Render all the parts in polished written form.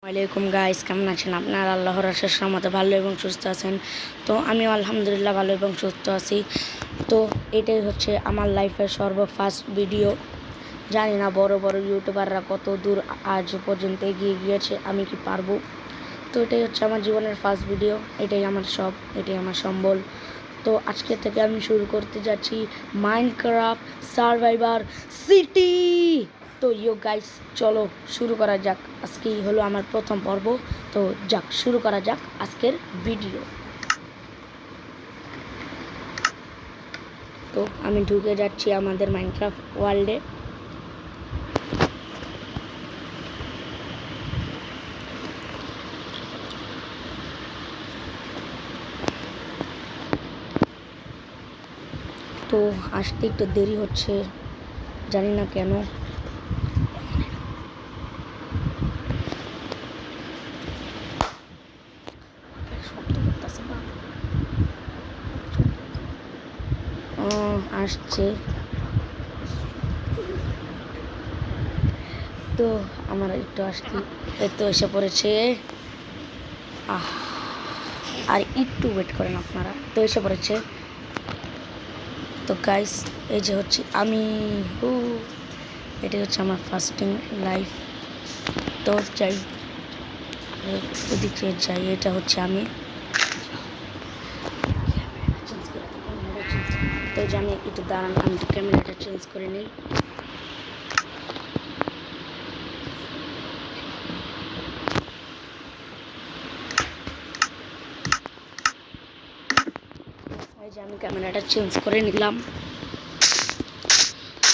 ওয়ালাইকুম গাইস, কেমন আছেন আপনারা? আল্লাহর আশেষ রহমতে ভালো এবং সুস্থ আছেন। তো আমিও আলহামদুলিল্লাহ ভালো এবং সুস্থ আছি। তো এটাই হচ্ছে আমার লাইফের ফার্স্ট ভিডিও। জানি না বড় বড় ইউটিউবাররা কত দূর আজ পর্যন্ত এগিয়ে গিয়েছে, আমি কি পারবো। তো এটাই হচ্ছে আমার জীবনের ফার্স্ট ভিডিও, এটাই আমার সব, এটাই আমার সম্বল। তো আজকে থেকে আমি শুরু করতে যাচ্ছি মাইনক্রাফট সার্ভাইভার সিটি। তো গাইস, চলো শুরু করা যাক। আজকেই হলো আমার প্রথম পর্ব। তো যাক, শুরু করা যাক আজকের ভিডিও। তো আমি ঢুকে যাচ্ছি আমাদের মাইনক্রাফট ওয়ার্ল্ডে। তো আসতে একটু দেরি হচ্ছে, জানি না কেন। আসছে তো আমার একটু আসতে তো এসে পড়েছে। আর একটু ওয়েট করেন আপনারা, তো এসে পড়েছে। তো গাইস, এই যে হচ্ছে আমি, এটাই হচ্ছে আমার ফার্স্টিং লাইফ। তো যাই, ওদিকে যাই, এটা হচ্ছে আমি। তো যে আমি একটু দাঁড়ান, আমি একটু ক্যামেরাটা চেঞ্জ করে নিই। এই যে আমি ক্যামেরাটা চেঞ্জ করে নিলাম।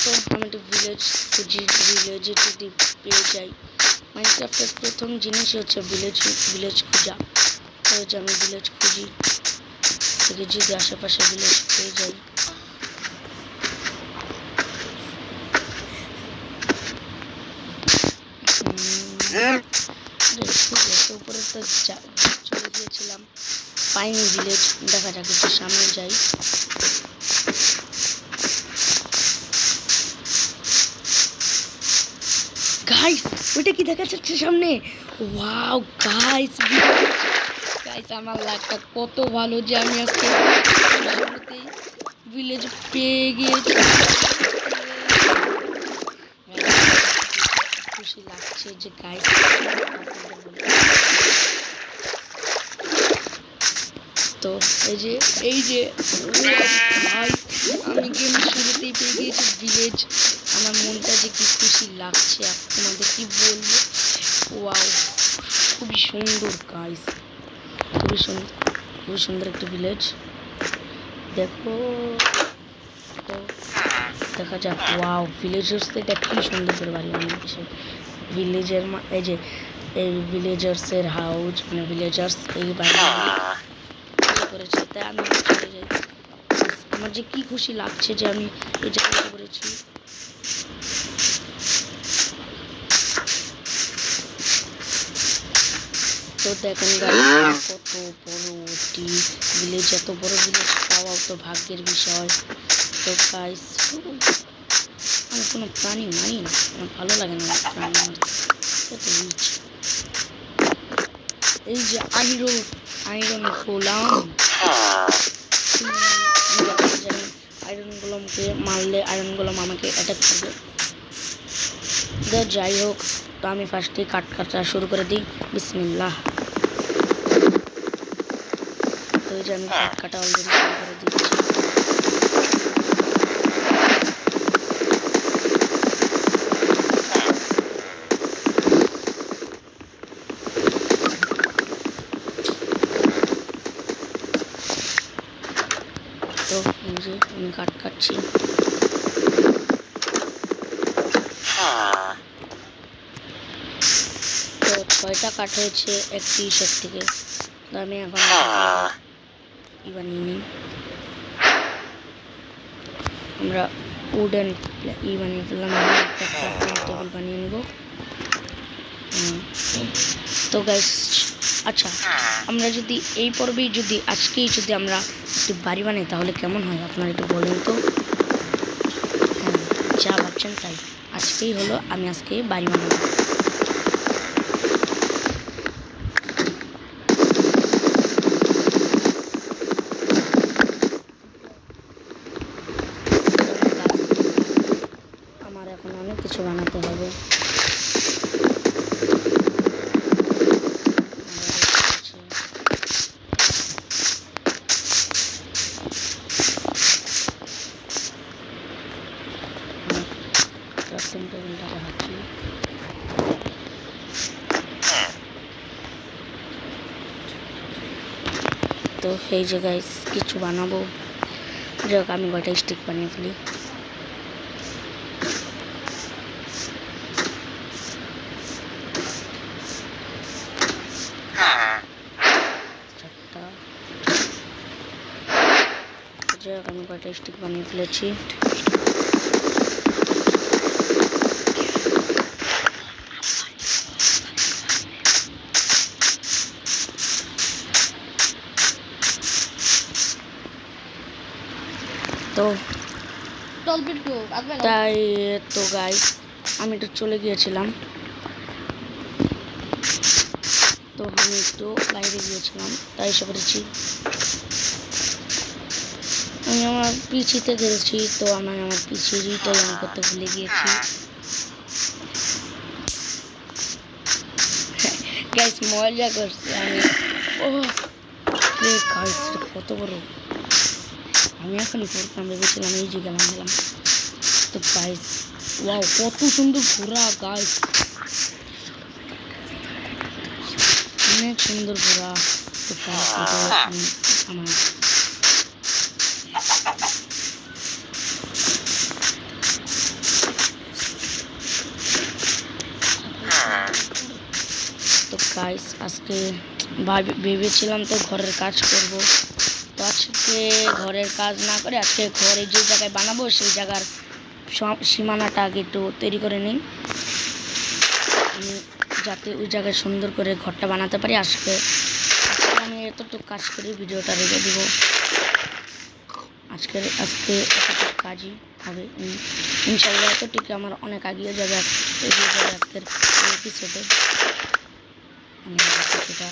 তো আমি একটু ভিলেজ খুঁজি, ভিলেজে যদি পেয়ে যাই। মাইনক্রাফটের প্রথম জিনিসই হচ্ছে ভিলেজ খোঁজা। তো যে আমি ভিলেজ খুঁজি, থেকে যদি আশেপাশে ভিলেজ পেয়ে যাই। উপরে তো চলে গিয়েছিলাম, পাইনি ভিলেজ। দেখা যাক, একটু সামনে যাই। গাইস, ওইটা কি দেখা যাচ্ছে সামনে? ওয়াও গাইস, গাইস আমার লাকটা কত ভালো যে আমি আজকে শুরুতেই ভিলেজ পেয়ে গিয়েছি। খুশি লাগছে যে গাইস, তো এই যে আমি গেম শুরুতেই পেয়ে গিয়েছি ভিলেজ। আমার মনটা যে কি খুশি লাগছে আপনাদের কি বলবো। ওয়াও, খুবই সুন্দর গাইস, খুবই সুন্দর একটা ভিলেজ। দেখো, তো দেখা যাক। ওয়াও, ভিলেজার্স এটা কি সুন্দর করে বাড়ি বানিয়েছে। ভিলেজের এই যে এই ভিলেজার্সের হাউস, মানে ভিলেজার্স এই বাড়ি করেছে, তাই আমি চলে যাই। আমার যে কি খুশি লাগছে যে আমি এই জায়গায় করেছি। তো দেখেন গাইস, কত বড় একটি ভিলেজ, এত বড় ভিলেজ পাওয়াও তো ভাগ্যের বিষয়। তো গাইস, আমি কোনো প্রাণী মানি না, আমার ভালো লাগে না প্রাণী মারতে। কত রিচ, এই যে আয়রন গোলাম। আয়রন গোলামকে মারলে আয়রন গোলাম আমাকে অ্যাটাক করবে। যাই হোক, তো আমি ফার্স্টেই কাটা শুরু করে দিই। বিসমিল্লাহ। তো এই যে আমি কাটা অলরেডি শুরু করে দিচ্ছি। তো এই যে আমি কাটছি। তো 6টা কাঠ হয়েছে একটি ইসের থেকে। তো আমি এখন বানিয়ে নিই। আমরা উডেন বানিয়ে ফেললাম, একটা টেবিল বানিয়ে নেব। তো গাইস, আচ্ছা, আমরা যদি এই পর্বেই যদি আজকেই যদি আমরা একটু বাড়ি বানাই তাহলে কেমন হয় আপনারা একটু বলেন তো। হ্যাঁ, যা ভাবছেন তাই, আজকেই হলো আমি আজকে বাড়ি বানাবো। তো এই যে গাইস কিছু বানাবো, যাই হোক আমি কয়টা স্টিক বানিয়ে ফেলি। যাই হোক আমি কয়টা স্টিক বানিয়ে ফেলেছি। তো তাই তো গাইস আমি একটু চলে গিয়েছিলাম, তো আমি একটু বাইরে গিয়েছিলাম তাই এসে করেছি। আমি আমার পিছিতে গেছি, তো আমি আমার পিছিয়ে রিটাই অন করতে ভুলে গিয়েছি। গাইস মজা করছি আমি। ও গাইস কত বড়, আমি এখনই পড়তাম ভেবেছিলাম এই যে গেলাম। তো গাইস ওয়াও কত সুন্দর ঘোড়া গাইস, অনেক সুন্দর ঘোড়া। তো গাইস আমার তো গাইস আজকে ভেবেছিলাম তো ঘরের কাজ করব, তো আজকে ঘরের কাজ না করে আজকে ঘরে যে জায়গায় বানাবো সেই জায়গার সীমানাটা আগে একটু তৈরি করে নিই, আমি যাতে ওই জায়গায় সুন্দর করে ঘরটা বানাতে পারি। আজকে আমি এতটুকু কাজ করে ভিডিওটা রেখে দিব। আজকে এতটুকু কাজই হবে ইনশাআল্লাহ। এতটুকু আমার অনেক এগিয়ে যাবে আজকের এপিসোডে। আমি কিছুটা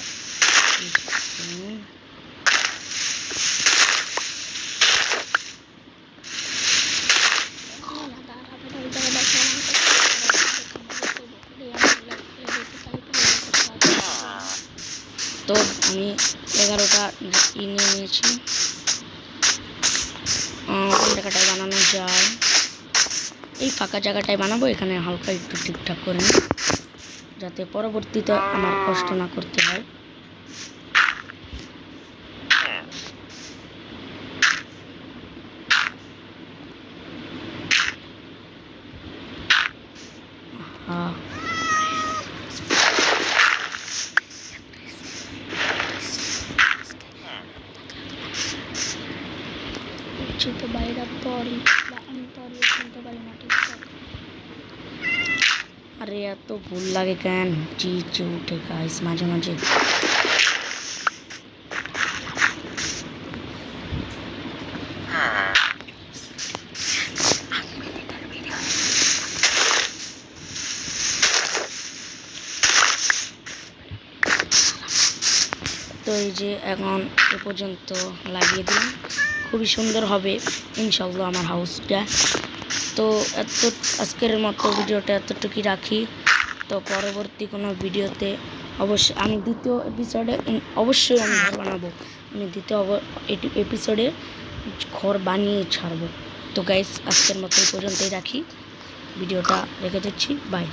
তো আমি 11টা নিয়ে নিয়েছি। কোন জায়গাটায় বানানো যায়, এই ফাঁকা জায়গাটায় বানাবো, এখানে হালকা একটু ঠিকঠাক করে নিই যাতে পরবর্তীতে আমার কষ্ট না করতে হয়। তো বাইরে তরি আমি তরি খেলতে পারি না ঠিকঠাক। আরে এত ভুল লাগে কেন, চিচে উঠে গাইস মাঝে মাঝে। তো এই যে এখন এ পর্যন্ত লাগিয়ে দিলাম, খুবই সুন্দর হবে ইনশাআল্লাহ আমার হাউসটা। তো আজকের মতো ভিডিওটা এতটুকুই রাখি। তো পরবর্তী কোনো ভিডিওতে অবশ্যই আমি দ্বিতীয় এপিসোডে অবশ্যই আমি ঘর বানাবো, আমি দ্বিতীয় এপিসোডে ঘর বানিয়ে ছাড়বো। তো গাইস আজকের মতো এই পর্যন্তই রাখি, ভিডিওটা রেখে দিচ্ছি, বাই।